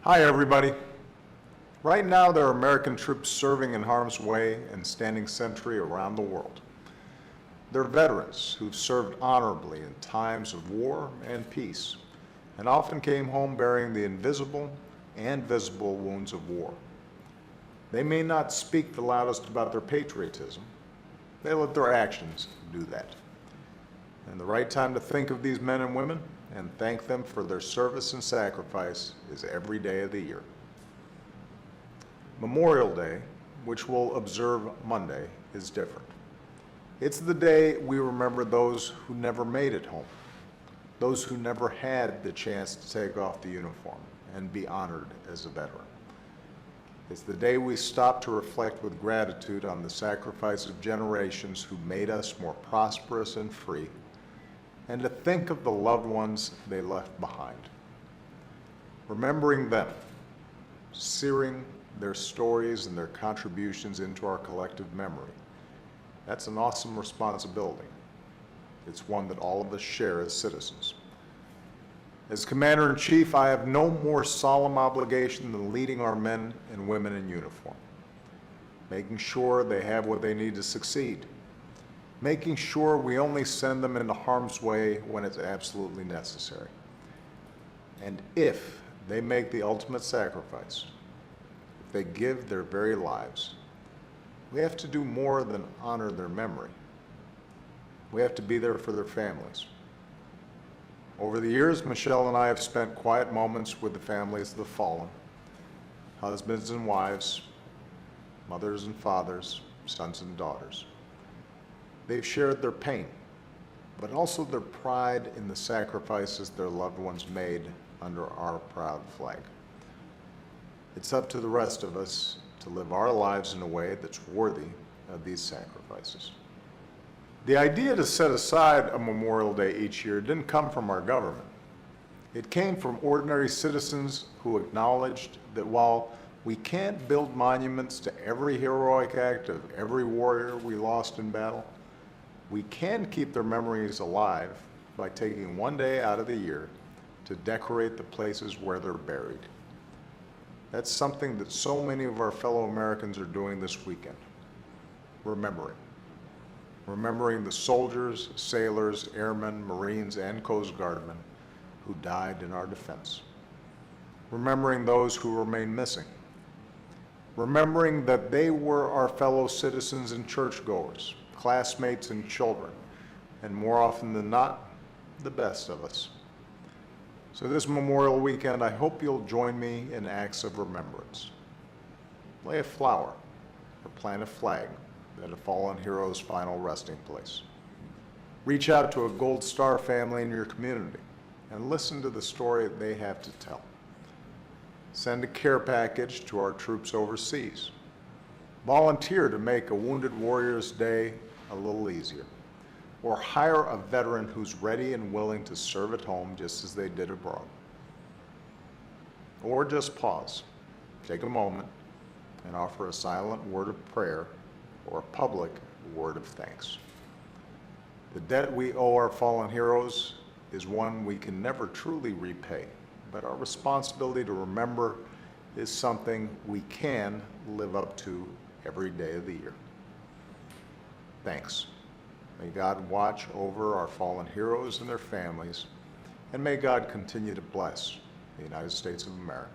Hi, everybody. Right now, there are American troops serving in harm's way and standing sentry around the world. They're veterans who've served honorably in times of war and peace, and often came home bearing the invisible and visible wounds of war. They may not speak the loudest about their patriotism. They let their actions do that. And the right time to think of these men and women and thank them for their service and sacrifice is every day of the year. Memorial Day, which we'll observe Monday, is different. It's the day we remember those who never made it home, those who never had the chance to take off the uniform and be honored as a veteran. It's the day we stop to reflect with gratitude on the sacrifice of generations who made us more prosperous and free, and to think of the loved ones they left behind. Remembering them, searing their stories and their contributions into our collective memory, that's an awesome responsibility. It's one that all of us share as citizens. As Commander-in-Chief, I have no more solemn obligation than leading our men and women in uniform, making sure they have what they need to succeed, making sure we only send them into harm's way when it's absolutely necessary. And if they make the ultimate sacrifice, if they give their very lives, we have to do more than honor their memory. We have to be there for their families. Over the years, Michelle and I have spent quiet moments with the families of the fallen, husbands and wives, mothers and fathers, sons and daughters. They've shared their pain, but also their pride in the sacrifices their loved ones made under our proud flag. It's up to the rest of us to live our lives in a way that's worthy of these sacrifices. The idea to set aside a Memorial Day each year didn't come from our government. It came from ordinary citizens who acknowledged that while we can't build monuments to every heroic act of every warrior we lost in battle, we can keep their memories alive by taking one day out of the year to decorate the places where they're buried. That's something that so many of our fellow Americans are doing this weekend. Remembering the soldiers, sailors, airmen, Marines, and Coast Guardmen who died in our defense. Remembering those who remain missing. Remembering that they were our fellow citizens and churchgoers, classmates and children, and more often than not, the best of us. So this Memorial Weekend, I hope you'll join me in acts of remembrance. Lay a flower or plant a flag at a fallen hero's final resting place. Reach out to a Gold Star family in your community and listen to the story they have to tell. Send a care package to our troops overseas. Volunteer to make a Wounded Warriors Day a little easier. Or hire a veteran who's ready and willing to serve at home just as they did abroad. Or just pause, take a moment, and offer a silent word of prayer or a public word of thanks. The debt we owe our fallen heroes is one we can never truly repay, but our responsibility to remember is something we can live up to every day of the year. Thanks. May God watch over our fallen heroes and their families, and may God continue to bless the United States of America.